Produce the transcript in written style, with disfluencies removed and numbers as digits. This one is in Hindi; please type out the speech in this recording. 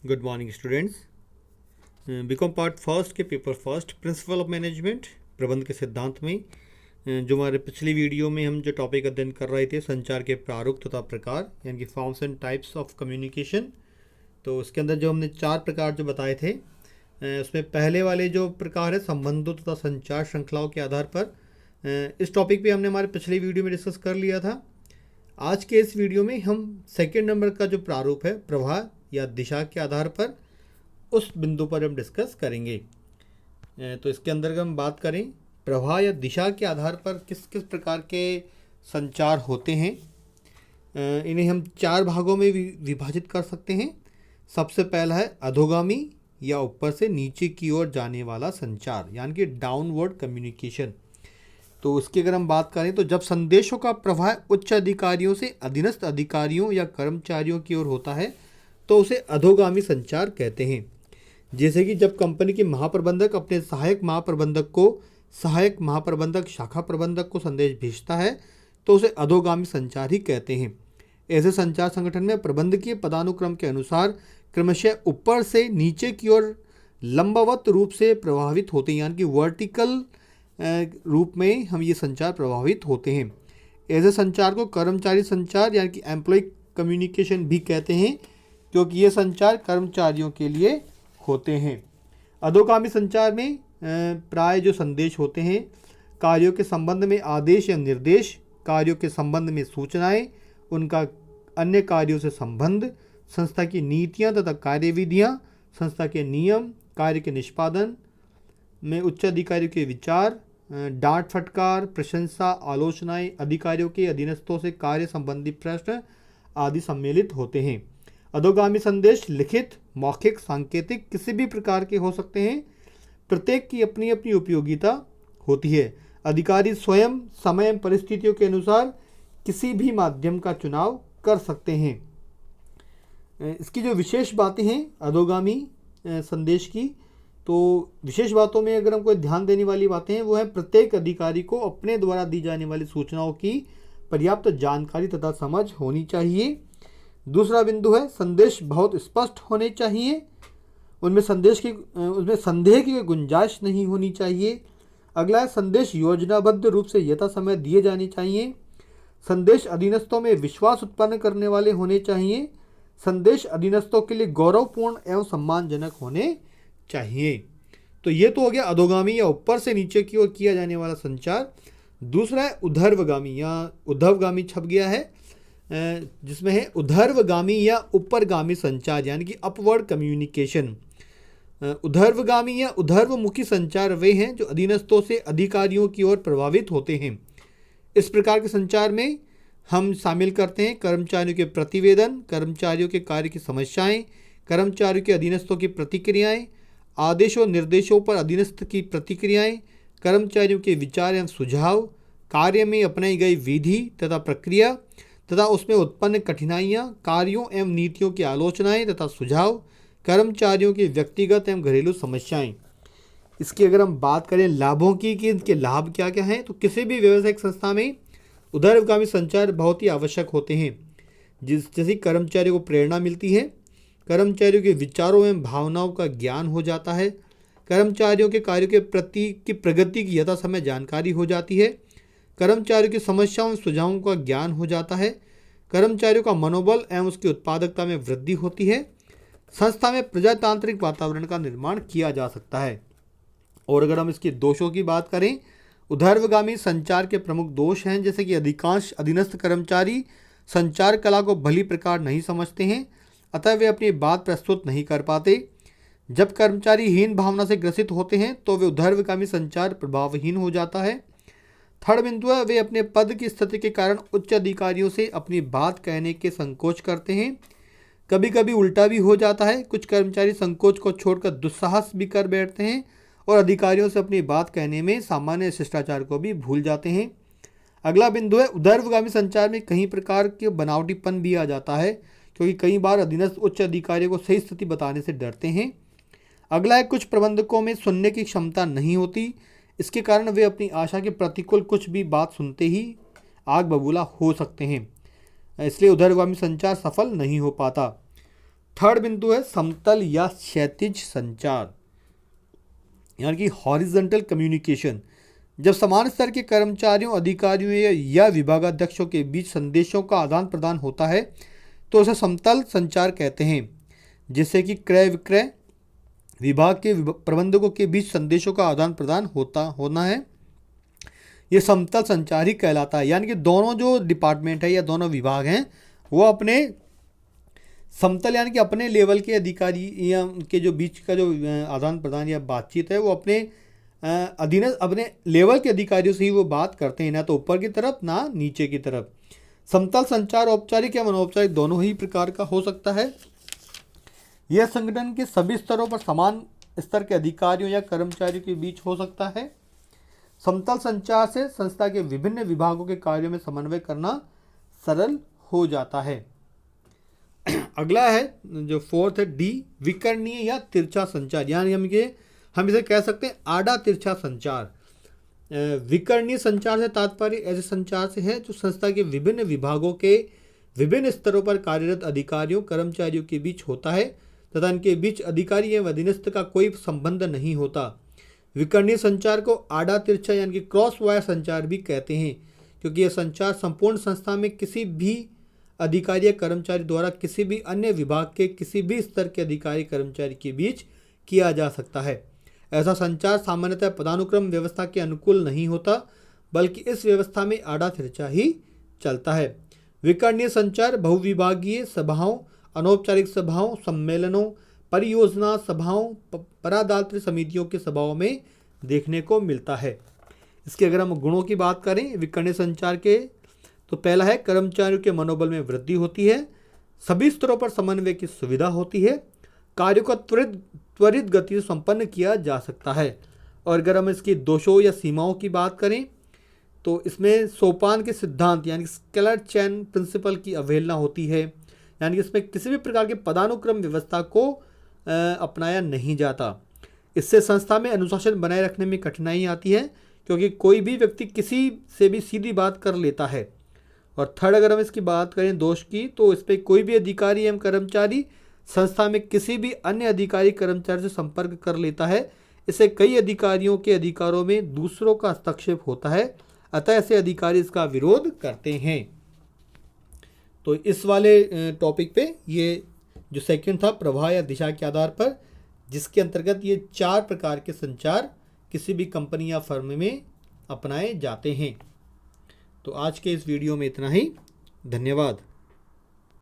Good morning students. B Com part first के paper first principle of management प्रबंध के सिद्धांत में जो हमारे पिछली वीडियो में हम जो टॉपिक अध्ययन कर रहे थे संचार के प्रारूप तथा प्रकार यानी कि forms and types of communication. तो उसके अंदर जो हमने 4 प्रकार जो बताए थे उसमें पहले वाले जो प्रकार है संबंधों तथा संचार श्रृंखलाओं के आधार पर इस टॉपिक पे हमने हमारे पिछली वीडियो में डिस्कस कर लिया था। आज के इस वीडियो में हम सेकेंड नंबर का जो प्रारूप है प्रवाह या दिशा के आधार पर उस बिंदु पर हम डिस्कस करेंगे। तो इसके अंदर हम बात करें प्रवाह या दिशा के आधार पर किस किस प्रकार के संचार होते हैं। इन्हें हम 4 भागों में विभाजित कर सकते हैं। सबसे पहला है अधोगामी या ऊपर से नीचे की ओर जाने वाला संचार यानी कि डाउनवर्ड कम्युनिकेशन। तो उसकी अगर हम बात करें तो जब संदेशों का प्रवाह उच्च अधिकारियों से अधीनस्थ अधिकारियों या कर्मचारियों की ओर होता है तो उसे अधोगामी संचार कहते हैं। जैसे कि जब कंपनी के महाप्रबंधक अपने सहायक महाप्रबंधक शाखा प्रबंधक को संदेश भेजता है तो उसे अधोगामी संचार ही कहते हैं। ऐसे संचार संगठन में प्रबंधकीय पदानुक्रम के अनुसार क्रमशः ऊपर से नीचे की ओर लंबवत रूप से प्रभावित होते हैं, यानी कि वर्टिकल रूप में हम ये संचार प्रभावित होते हैं। ऐसे संचार को कर्मचारी संचार यानी कि एम्प्लॉय कम्युनिकेशन भी कहते हैं, क्योंकि ये संचार कर्मचारियों के लिए होते हैं। अधोगामी संचार में प्राय जो संदेश होते हैं कार्यों के संबंध में आदेश या निर्देश, कार्यों के संबंध में सूचनाएं, उनका अन्य कार्यों से संबंध, संस्था की नीतियां तथा कार्यविधियां, संस्था के नियम, कार्य के निष्पादन में उच्च अधिकारियों के विचार, डांट फटकार, प्रशंसा, आलोचनाएं, अधिकारियों के अधीनस्थों से कार्य संबंधी प्रश्न आदि सम्मिलित होते हैं। अधोगामी संदेश लिखित, मौखिक, सांकेतिक किसी भी प्रकार के हो सकते हैं। प्रत्येक की अपनी अपनी उपयोगिता होती है। अधिकारी स्वयं समय परिस्थितियों के अनुसार किसी भी माध्यम का चुनाव कर सकते हैं। इसकी जो विशेष बातें हैं अधोगामी संदेश की, तो विशेष बातों में अगर हमको ध्यान देने वाली बातें हैं वो है प्रत्येक अधिकारी को अपने द्वारा दी जाने वाली सूचनाओं की पर्याप्त जानकारी तथा समझ होनी चाहिए। दूसरा बिंदु है संदेश बहुत स्पष्ट होने चाहिए, उनमें संदेह की गुंजाइश नहीं होनी चाहिए। अगला है संदेश योजनाबद्ध रूप से यथा समय दिए जाने चाहिए। संदेश अधीनस्थों में विश्वास उत्पन्न करने वाले होने चाहिए। संदेश अधीनस्थों के लिए गौरवपूर्ण एवं सम्मानजनक होने चाहिए। तो ये तो हो गया अधोगामी या ऊपर से नीचे की ओर किया जाने वाला संचार। दूसरा है उधर्वगामी या उद्धवगामी छप गया है, जिसमें है उधर्वगामी या ऊपरगामी संचार यानी कि अपवर्ड कम्युनिकेशन। उधर्वगामी या उधर्वमुखी संचार वे हैं जो अधीनस्थों से अधिकारियों की ओर प्रभावित होते हैं। इस प्रकार के संचार में हम शामिल करते हैं कर्मचारियों के प्रतिवेदन, कर्मचारियों के कार्य की समस्याएं, कर्मचारियों के अधीनस्थों की प्रतिक्रियाएं, आदेशों निर्देशों पर अधीनस्थ की प्रतिक्रियाएं, कर्मचारियों के विचार एवं सुझाव, कार्य में अपनाई गई विधि तथा प्रक्रिया तथा उसमें उत्पन्न कठिनाइयाँ, कार्यों एवं नीतियों की आलोचनाएं तथा सुझाव, कर्मचारियों की व्यक्तिगत एवं घरेलू समस्याएं। इसकी अगर हम बात करें लाभों की कि इनके लाभ क्या क्या हैं, तो किसी भी व्यावसायिक संस्था में उधर्वगामी संचार बहुत ही आवश्यक होते हैं। जैसे कर्मचारियों को प्रेरणा मिलती है, कर्मचारियों के विचारों एवं भावनाओं का ज्ञान हो जाता है, कर्मचारियों के कार्यों के प्रति की प्रगति की यथा समय जानकारी हो जाती है, कर्मचारियों की समस्याओं एवं सुझावों का ज्ञान हो जाता है, कर्मचारियों का मनोबल एवं उसकी उत्पादकता में वृद्धि होती है, संस्था में प्रजातांत्रिक वातावरण का निर्माण किया जा सकता है। और अगर हम इसके दोषों की बात करें, उधर्वगामी संचार के प्रमुख दोष हैं जैसे कि अधिकांश अधीनस्थ कर्मचारी संचार कला को भली प्रकार नहीं समझते हैं, अतः वे अपनी बात प्रस्तुत नहीं कर पाते। जब कर्मचारी हीन भावना से ग्रसित होते हैं तो वे उधर्वगामी संचार प्रभावहीन हो जाता है। थर्ड बिंदु है वे अपने पद की स्थिति के कारण उच्च अधिकारियों से अपनी बात कहने के संकोच करते हैं। कभी कभी उल्टा भी हो जाता है, कुछ कर्मचारी संकोच को छोड़कर दुस्साहस भी कर बैठते हैं और अधिकारियों से अपनी बात कहने में सामान्य शिष्टाचार को भी भूल जाते हैं। अगला बिंदु है उधर्वगामी संचार में कई प्रकार के बनावटीपन भी आ जाता है, क्योंकि कई बार अधीनस्थ उच्च अधिकारियों को सही स्थिति बताने से डरते हैं। अगला है कुछ प्रबंधकों में सुनने की क्षमता नहीं होती, इसके कारण वे अपनी आशा के प्रतिकूल कुछ भी बात सुनते ही आग बबूला हो सकते हैं, इसलिए उधर्वगामी संचार सफल नहीं हो पाता। थर्ड बिंदु है समतल या क्षैतिज संचार, यानी कि हॉरिजॉन्टल कम्युनिकेशन। जब समान स्तर के कर्मचारियों, अधिकारियों या विभागाध्यक्षों के बीच संदेशों का आदान प्रदान होता है तो उसे समतल संचार कहते हैं। जिससे कि क्रय विक्रय विभाग के प्रबंधकों के बीच संदेशों का आदान प्रदान होना है, ये समतल संचार ही कहलाता है। यानी कि दोनों जो डिपार्टमेंट है या दोनों विभाग हैं वो अपने समतल यानी कि अपने लेवल के अधिकारी या के जो बीच का जो आदान प्रदान या बातचीत है वो अपने अपने लेवल के अधिकारियों से ही वो बात करते हैं, ना तो ऊपर की तरफ ना नीचे की तरफ। समतल संचार औपचारिक या अनौपचारिक दोनों ही प्रकार का हो सकता है। यह संगठन के सभी स्तरों पर समान स्तर के अधिकारियों या कर्मचारियों के बीच हो सकता है। समतल संचार से संस्था के विभिन्न विभागों के कार्यों में समन्वय करना सरल हो जाता है। अगला है जो फोर्थ है डी, विकर्णीय या तिरछा संचार, यानी हम इसे कह सकते हैं आड़ा तिरछा संचार। विकर्णीय संचार से तात्पर्य ऐसे संचार से है जो संस्था के विभिन्न विभागों के विभिन्न स्तरों पर कार्यरत अधिकारियों कर्मचारियों के बीच होता है तथा इनके बीच अधिकारी एवं अधीनस्थ का कोई संबंध नहीं होता। विकर्णीय संचार को आड़ा तिरछा यानी कि क्रॉस वायर संचार भी कहते हैं, क्योंकि यह संचार संपूर्ण संस्था में किसी भी अधिकारी या कर्मचारी द्वारा किसी भी अन्य विभाग के किसी भी स्तर के अधिकारी कर्मचारी के बीच किया जा सकता है। ऐसा संचार सामान्यतः पदानुक्रम व्यवस्था के अनुकूल नहीं होता, बल्कि इस व्यवस्था में आड़ा तिरछा ही चलता है। विकर्णीय संचार बहुविभागीय सभाओं, अनौपचारिक सभाओं, सम्मेलनों, परियोजना सभाओं, परादात्री समितियों के सभाओं में देखने को मिलता है। इसके अगर हम गुणों की बात करें विकर्णीय संचार के, तो पहला है कर्मचारियों के मनोबल में वृद्धि होती है, सभी स्तरों पर समन्वय की सुविधा होती है, कार्यों को त्वरित गति से संपन्न किया जा सकता है। और अगर हम इसकी दोषों या सीमाओं की बात करें तो इसमें सोपान के सिद्धांत यानी स्केलर चेन प्रिंसिपल की अवहेलना होती है, यानी कि इसमें किसी भी प्रकार के पदानुक्रम व्यवस्था को अपनाया नहीं जाता। इससे संस्था में अनुशासन बनाए रखने में कठिनाई आती है, क्योंकि कोई भी व्यक्ति किसी से भी सीधी बात कर लेता है। और थर्ड अगर हम इसकी बात करें दोष की, तो इस पर कोई भी अधिकारी एवं कर्मचारी संस्था में किसी भी अन्य अधिकारी कर्मचारी से संपर्क कर लेता है। इससे कई अधिकारियों के अधिकारों में दूसरों का हस्तक्षेप होता है, अतः ऐसे अधिकारी इसका विरोध करते हैं। तो इस वाले टॉपिक पे ये जो सेकंड था प्रवाह या दिशा के आधार पर, जिसके अंतर्गत ये 4 प्रकार के संचार किसी भी कंपनी या फर्म में अपनाए जाते हैं। तो आज के इस वीडियो में इतना ही। धन्यवाद।